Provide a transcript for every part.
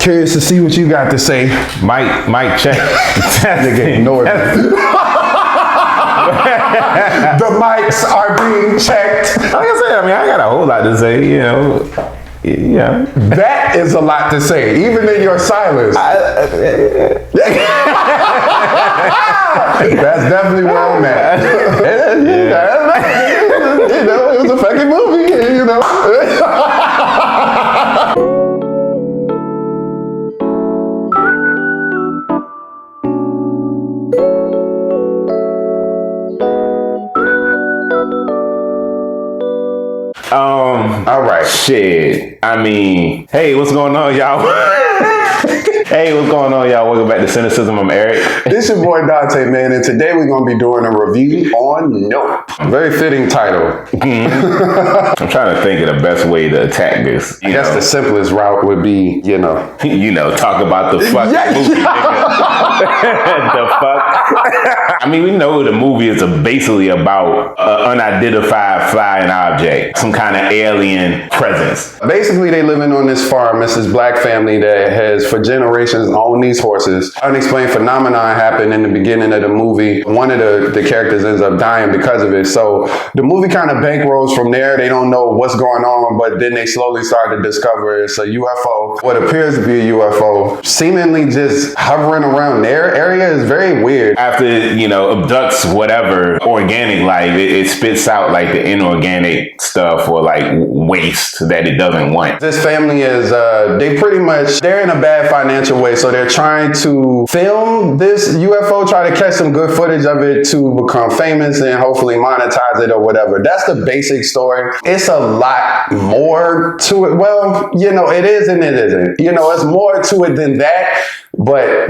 Curious to see what you got to say. Mic check. That nigga ignored me. The mics are being checked. Like I said, I mean, I got a whole lot to say, you know. Yeah. That is a lot to say, even in your silence. That's definitely where I'm at. You know, it was a fucking movie, you know. All right. Shit. I mean, hey, what's going on, y'all? Hey, what's going on, y'all? Welcome back to Cynicism. I'm Eric. This your boy Dante, man, and today we're going to be doing a review on Nope. Very fitting title. I'm trying to think of the best way to attack this. I guess the simplest route would be, you know, talk about the fucking movie, nigga. The fuck? I mean, we know the movie is basically about an unidentified flying object, some kind of alien presence. Basically, they living on this farm. It's this black family that has, for generations, owned these horses. Unexplained phenomenon happened in the beginning of the movie. One of the characters ends up dying because of it. So the movie kind of bankrolls from there. They don't know what's going on, but then they slowly start to discover it's a UFO. What appears to be a UFO, seemingly just hovering around their area, is very weird. After, abducts whatever organic life, it spits out like the inorganic stuff or like waste that it doesn't want. This family is, they're in a bad financial way, so they're trying to film this UFO, try to catch some good footage of it to become famous and hopefully monetize it or whatever. That's the basic story. It's a lot more to it. Well, it is and it isn't. It's more to it than that. But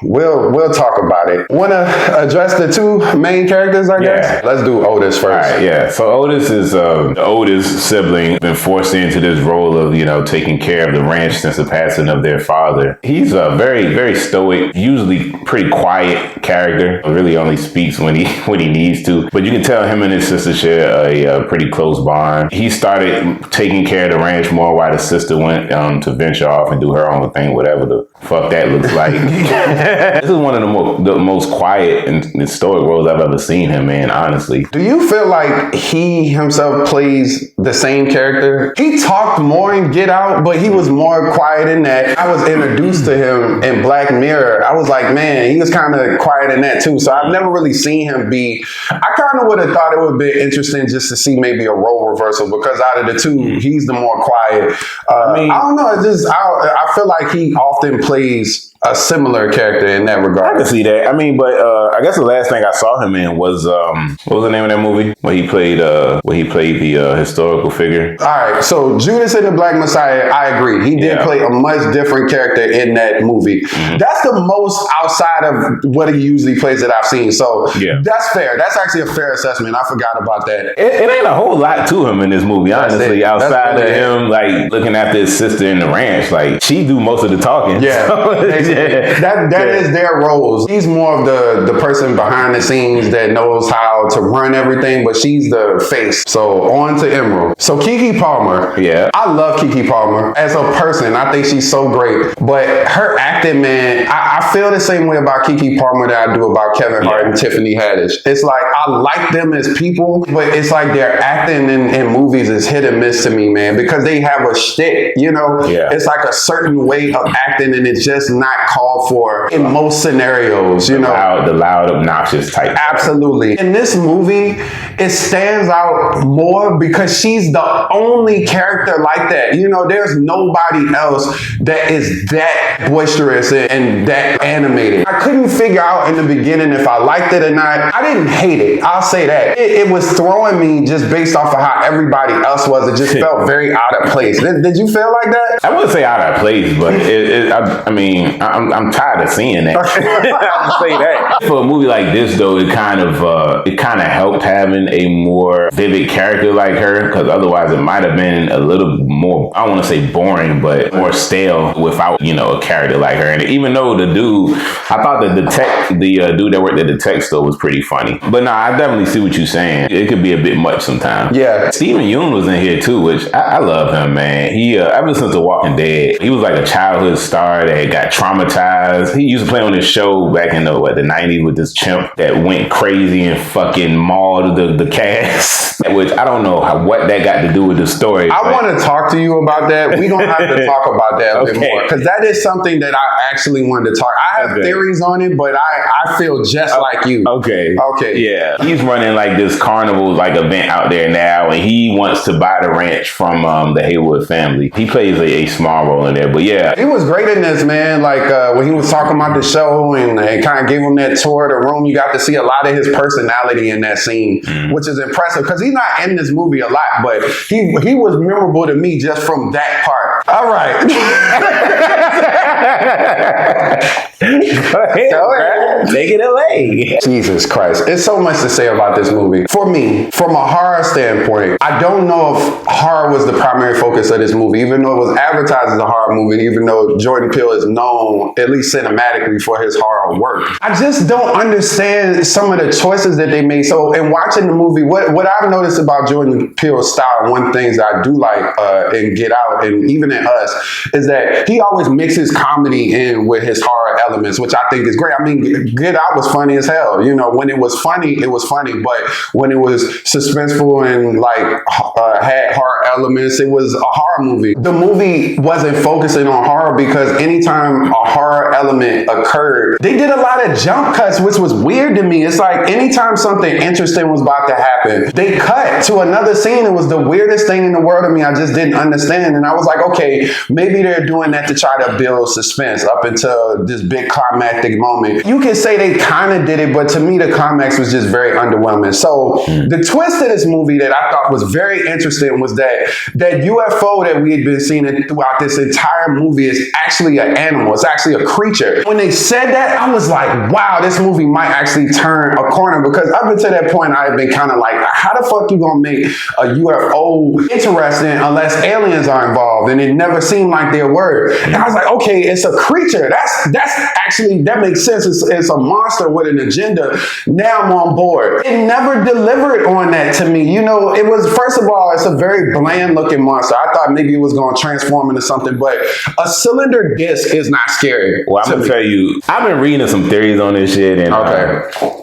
we'll talk about it. Want to address the two main characters, I guess? Let's do Otis first. All right, yeah. So Otis is the oldest sibling, been forced into this role of taking care of the ranch since the passing of their father. He's a very, very stoic, usually pretty quiet character. Really only speaks when he needs to. But you can tell him and his sister share a pretty close bond. He started taking care of the ranch more while the sister went to venture off and do her own thing, whatever the fuck that looks like. This is one of the most quiet and stoic roles I've ever seen him in, honestly. Do you feel like he himself plays the same character? He talked more in Get Out, but he was more quiet in that. I was introduced to him in Black Mirror. I was like, man, he was kind of quiet in that too. So I've never really seen him be. I kind of would have thought it would be interesting just to see maybe a role reversal, because out of the two, he's the more quiet. I don't know. I feel like he often plays a similar character in that regard. I can see that. But I guess the last thing I saw him in was what was the name of that movie? Where he played the historical figure. All right, so Judas and the Black Messiah, I agree. He did play a much different character in that movie. Mm-hmm. That's the most outside of what he usually plays that I've seen. So that's fair. That's actually a fair assessment. I forgot about that. It ain't a whole lot to him in this movie, honestly. Outside of him, like looking after his sister in the ranch, like she do most of the talking. Yeah. So, That is their roles. He's more of the person behind the scenes that knows how to run everything, but she's the face. So on to Emerald. So Keke Palmer. Yeah. I love Keke Palmer as a person. I think she's so great. But her acting, man, I feel the same way about Keke Palmer that I do about Kevin Hart and Tiffany Haddish. It's like I like them as people, but it's like their acting in movies is hit and miss to me, man, because they have a shtick, It's like a certain way of acting, and it's just not called for in most scenarios, the loud, obnoxious type. Absolutely. In this movie, it stands out more because she's the only character like that. There's nobody else that is that boisterous and that animated. I couldn't figure out in the beginning if I liked it or not. I didn't hate it. I'll say that. It was throwing me just based off of how everybody else was. It just felt very out of place. Did you feel like that? I wouldn't say out of place, but I'm tired of seeing that. I'll say that. For a movie like this, though, it kind of helped having a more vivid character like her, because otherwise it might have been a little more, I don't want to say boring, but more stale without, a character like her. And even though the dude, I thought the dude that worked at the tech store was pretty funny. But nah, I definitely see what you're saying. It could be a bit much sometimes. Yeah. Steven Yeun was in here too, which I love him, man. He ever since The Walking Dead, he was like a childhood star that got traumatized. He used to play on this show back in the 90s with this chimp that went crazy and fucking mauled the cast, which I don't know what that got to do with the story. I want to talk to you about that. We don't have to talk about that a bit more, because that is something that I actually wanted to talk. I have theories on it, but I feel just like you. Okay. Yeah. He's running like this carnival like event out there now, and he wants to buy the ranch from the Haywood family. He plays a small role in there, but yeah. He was great in this, man. Like when he was talking about the show and kind of gave him that tour of the room, you got to see a lot of his personality in that scene, which is impressive, because he's not in this movie a lot, but he was memorable to me just from that part. All right. Go ahead. Take it away. Jesus Christ. There's so much to say about this movie. For me, from a horror standpoint, I don't know if horror was the primary focus of this movie, even though it was advertised as a horror movie, even though Jordan Peele is known, at least cinematically, for his horror work. I just don't understand some of the choices that they made. So in watching the movie, what I've noticed about Jordan Peele's style, one of the things that I do like in Get Out and even in Us, is that he always mixes comedy in with his horror elements, which I think is great. I mean, Get Out was funny as hell. When it was funny, but when it was suspenseful and had horror elements, it was a horror movie. The movie wasn't focusing on horror, because anytime a horror element occurred, they did a lot of jump cuts, which was weird to me. It's like anytime something interesting was about to happen, they cut to another scene. It was the weirdest thing in the world to me. I just didn't understand. And I was like, okay, maybe they're doing that to try to build suspense up until this big climactic moment. You can say they kind of did it, but to me, the climax was just very underwhelming. So the twist of this movie that I thought was very interesting was that UFO that we had been seeing throughout this entire movie is actually an animal. It's actually a creature. When they said that, I was like, wow, this movie might actually turn a corner, because up until that point, I had been kind of like, how the fuck you gonna make a UFO interesting unless aliens are involved? And it never seemed like there were. And I was like, okay, it's a creature. That makes sense. It's a monster with an agenda. Now I'm on board. It never delivered on that to me. It was, first of all, it's a very bland looking monster. I thought maybe it was going to transform into something, but a cylinder disc is not scary. Well, I'm going to tell you, I've been reading some theories on this shit, and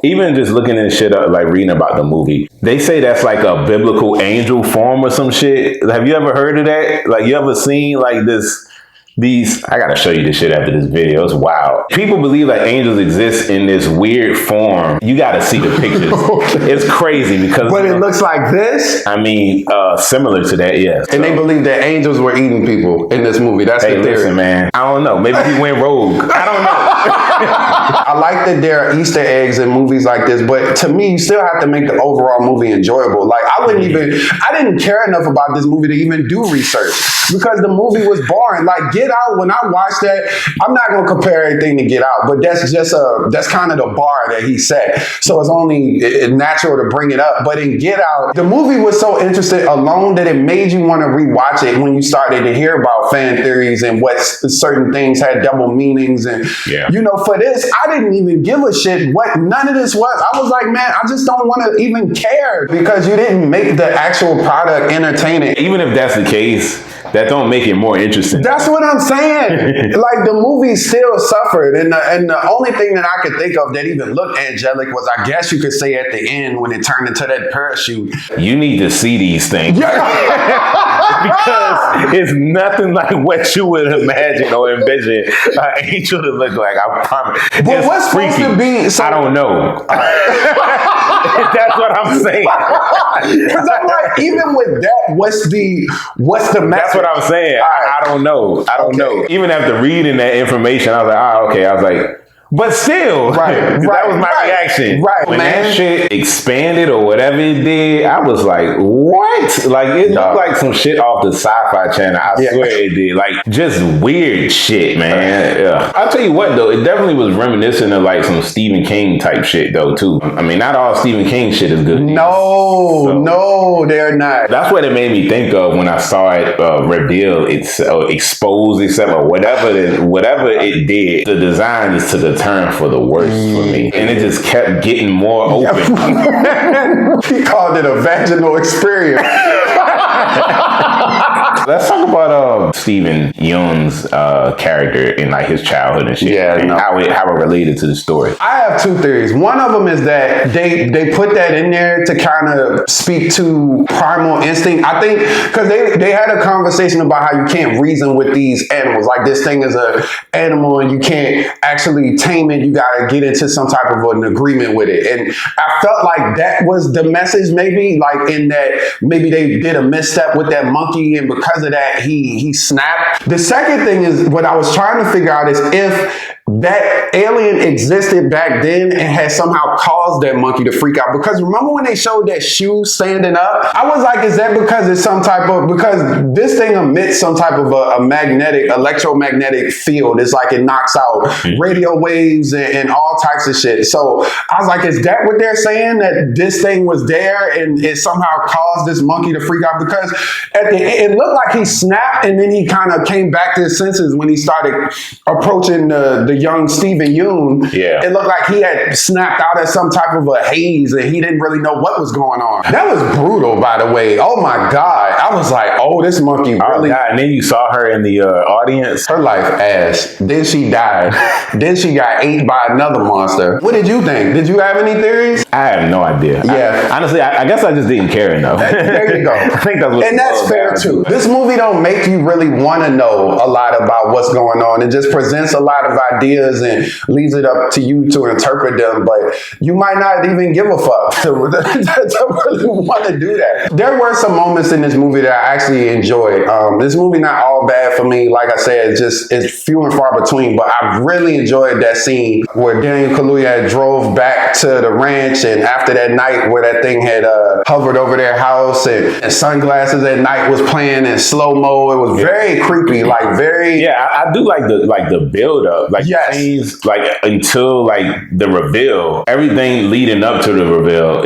even just looking at shit up, like reading about the movie, they say that's like a biblical angel form or some shit. Have you ever heard of that? Like, you ever seen like I gotta show you this shit after this video. It's wild. People believe that angels exist in this weird form. You gotta see the pictures. It's crazy because... But it looks like this? I mean, similar to that, yes. And they believe that angels were eating people in this movie. That's the theory. Listen, man. I don't know. Maybe he went rogue. I don't know. I like that there are Easter eggs in movies like this, but to me, you still have to make the overall movie enjoyable. Like, I didn't care enough about this movie to even do research, because the movie was boring. Like, Get Out, when I watched that, I'm not going to compare everything to Get Out, but that's kind of the bar that he set. So it's only natural to bring it up. But in Get Out, the movie was so interesting alone that it made you want to rewatch it when you started to hear about fan theories and what certain things had double meanings. And, for this, I didn't even give a shit what none of this was. I was like, man, I just don't want to even care, because you didn't make the actual product entertaining. Even if that's the case, that don't make it more interesting. That's what I'm saying. Like, the movie still suffered. And the only thing that I could think of that even looked angelic was, I guess you could say, at the end when it turned into that parachute. You need to see these things. Because it's nothing like what you would imagine or envision an angel to look like. I promise. But what's supposed to be... I don't know. That's what I'm saying. Because I'm like, even with that, what's the message? That's what I'm saying. I don't know. I don't know. Even after reading that information, I was like, okay. I was like, But still, that was my reaction. Right, when man. that shit expanded or whatever it did, I was like, what? Like, it looked like some shit off the Sci-Fi Channel. I swear it did. Like, just weird shit, man. Yeah. I'll tell you what, though. It definitely was reminiscent of, like, some Stephen King type shit, though, too. I mean, not all Stephen King shit is good. No, they're not. That's what it made me think of when I saw it reveal, expose itself, or whatever it did. The design just took a turn for the worse for me, and it just kept getting more open. He called it a vaginal experience. Let's talk about Stephen Yeun's character in like his childhood and shit, and how it related to the story. I have two theories. One of them is that they put that in there to kind of speak to primal instinct. I think because they had a conversation about how you can't reason with these animals. Like, this thing is an animal and you can't actually tame it. You got to get into some type of an agreement with it. And I felt like that was the message, maybe, like in that maybe they did a misstep with that monkey, and because of that he snapped. The second thing is, what I was trying to figure out is if that alien existed back then and had somehow caused that monkey to freak out. Because remember when they showed that shoe standing up? I was like, is that because it's some type of, because this thing emits some type of a electromagnetic field. It's like it knocks out radio waves and all types of shit. So I was like, is that what they're saying? That this thing was there and it somehow caused this monkey to freak out? Because at the end, it looked like he snapped and then he kind of came back to his senses when he started approaching the young Stephen Yeun. Yeah. It looked like he had snapped out of some type of a haze and he didn't really know what was going on. That was brutal, by the way. Oh my God. I was like, oh, this monkey really. Oh God. And then you saw her in the audience. Her life ass. Then she died. Then she got ate by another monster. What did you think? Did you have any theories? I have no idea. Yeah. Honestly, I guess I just didn't care enough. There you go. I think that's what. And that's fair too. This movie don't make you really want to know a lot about what's going on. It just presents a lot of ideas and leaves it up to you to interpret them. But you might not even give a fuck to really want to do that. There were some moments in this movie that I actually enjoyed. This movie not all bad for me. Like I said, it's few and far between. But I really enjoyed that scene where Daniel Kaluuya drove back to the ranch, and after that night where that thing had hovered over their house and Sunglasses at Night was playing in slow-mo. It was very creepy, like very. Yeah, I do like the build up, like scenes, like until like the reveal. Everything leading up to the reveal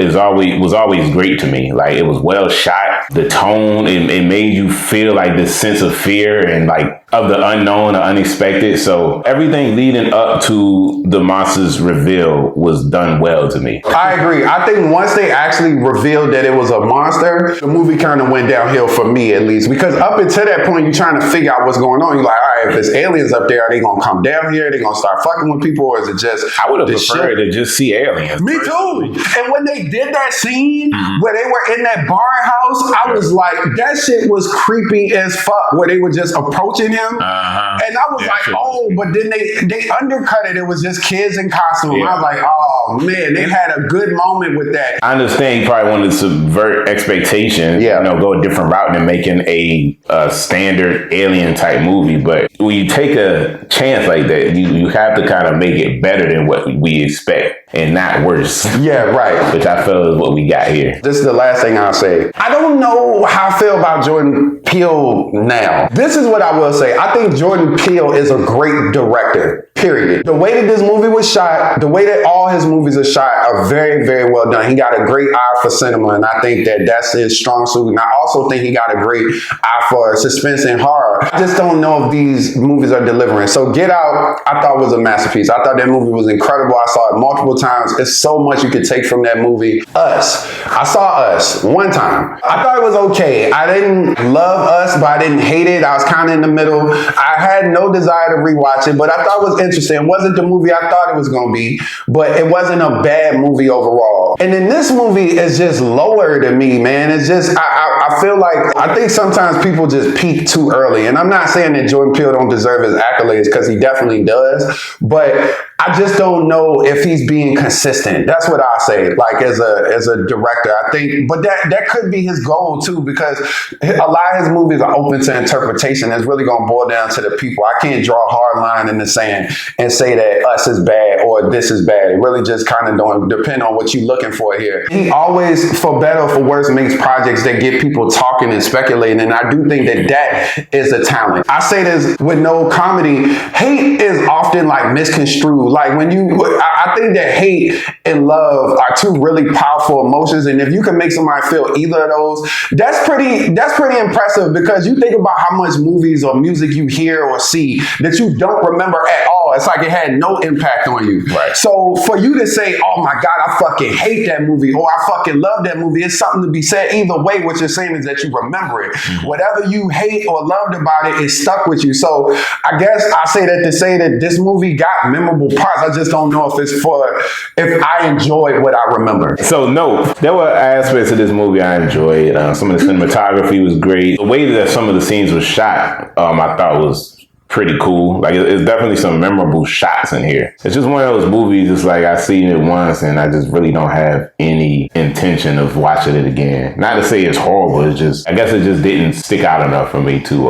was always great to me. Like, it was well shot. The tone, it made you feel like this sense of fear and like of the unknown or unexpected. So everything leading up to the monster's reveal was done well to me. I agree. I think once they actually revealed that it was a monster, the movie kind of went downhill for me, at least. Because up until that point, you're trying to figure out what's going on. You're like, all right, if there's aliens up there, are they going to come down here? Are they going to start fucking with people? Or is it just... I would have preferred to just see aliens. Me too. And when they did that scene where they were in that barn house, I was like, that shit was creepy as fuck, where they were just approaching him. And I was like, oh, but then they undercut it. It was just kids in costume. I was like, oh man, they had a good moment with that. I understand you probably wanted to subvert expectations, go a different route than making a standard alien type movie. But when you take a chance like that, you have to kind of make it better than what we expect and not worse. Yeah, right. Which I feel is what we got here. This is the last thing I'll say. I don't know how I feel about Jordan Peele now. This is what I will say. I think Jordan Peele is a great director, period. The way that this movie was shot, the way that all his movies are shot are very, very well done. He got a great eye for cinema, and I think that that's his strong suit. And I also think he got a great eye for suspense and horror. I just don't know if these movies are delivering. So Get Out, I thought was a masterpiece. I thought that movie was incredible. I saw it multiple times. It's so much you could take from that movie. Us. I saw Us one time. I thought it was okay. I didn't love Us, but I didn't hate it. I was kind of in the middle. I had no desire to rewatch it, but I thought it was interesting. It wasn't the movie I thought it was going to be, but it wasn't a bad movie overall. And then this movie is just lower to me, man. It's just, I feel like, I think sometimes people just peak too early. And I'm not saying that Jordan Peele don't deserve his accolades, because he definitely does, but I just don't know if he's being consistent. That's what I say, like as a director. I think, but that could be his goal too, because a lot of his movies are open to interpretation. It's really going to boil down to the people. I can't draw a hard line in the sand and say that Us is bad or this is bad. It really just kind of don't depend on what you're looking for here. He always, for better or for worse, makes projects that get people talking and speculating, and I do think that that is a talent. I say this with no comedy. Hate is often like misconstrued. Like when I think that hate and love are two really powerful emotions, and if you can make somebody feel either of those, that's pretty impressive, because you think about how much movies or music you hear or see that you don't remember at all. It's like it had no impact on you. Right. So for you to say, oh my God, I fucking hate that movie, or I fucking love that movie, it's something to be said either way. What you're saying is that you remember it. Mm-hmm. Whatever you hate or loved about it is stuck with you. So I guess I say that to say that this movie got memorable parts. I just don't know if I enjoyed what I remember. So no, there were aspects of this movie I enjoyed. Some of the cinematography was great. The way that some of the scenes were shot, I thought was pretty cool. Like it's definitely some memorable shots in here. It's just one of those movies. It's like I've seen it once and I just really don't have any intention of watching it again. Not to say it's horrible. It's just, I guess it just didn't stick out enough for me to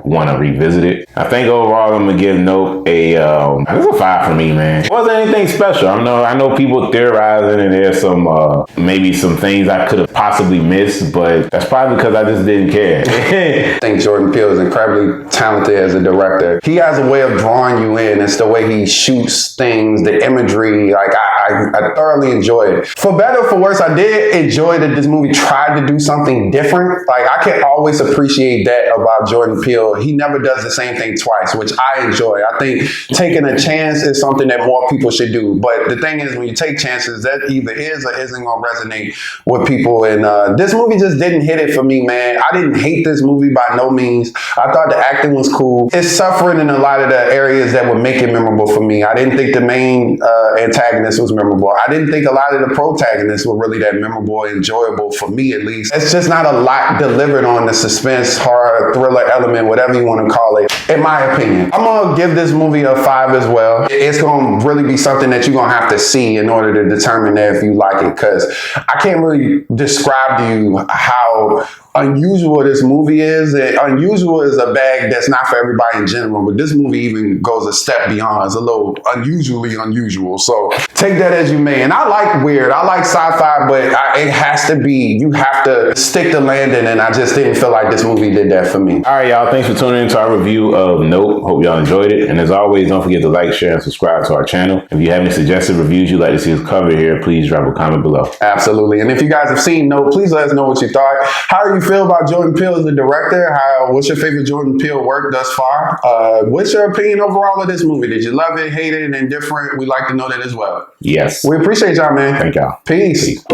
want to revisit it. I think overall I'm gonna give Nope it's a 5 for me, man. It wasn't anything special. I know people theorizing and there's some maybe some things I could have possibly missed, but that's probably because I just didn't care. I think Jordan Peele is incredibly talented as a director. He has a way of drawing you in. It's the way he shoots things, the imagery. Like I thoroughly enjoy it. For better or for worse, I did enjoy that this movie tried to do something different. Like I can always appreciate that about Jordan Peele. He never does the same thing twice, which I enjoy. I think taking a chance is something that more people should do. But the thing is, when you take chances, that either is or isn't going to resonate with people. And this movie just didn't hit it for me, man. I didn't hate this movie by no means. I thought the acting was cool. It's suffering in a lot of the areas that would make it memorable for me. I didn't think the main antagonist was memorable. I didn't think a lot of the protagonists were really that memorable, enjoyable for me at least. It's just not a lot delivered on the suspense, horror, thriller element, whatever you want to call it, in my opinion. I'm going to give this movie a 5 as well. It's going to really be something that you're going to have to see in order to determine that if you like it, because I can't really describe to you how unusual this movie is. Unusual is a bag that's not for everybody in general, but this movie even goes a step beyond. It's a little unusually unusual. So take that as you may. And I like weird. I like sci-fi, but it has to be, you have to stick the landing, and I just didn't feel like this movie did that for me. All right, y'all. Thanks for tuning in to our review of Nope. Hope y'all enjoyed it. And as always, don't forget to like, share, and subscribe to our channel. If you have any suggested reviews you'd like to see us cover here, please drop a comment below. Absolutely. And if you guys have seen Nope, please let us know what you thought. How do you feel about Jordan Peele as the director? What's your favorite Jordan Peele work thus far? What's your opinion overall of this movie? Did you love it, hate it, indifferent? We'd like to know that as well. Yes. We appreciate y'all, man. Thank y'all. Peace.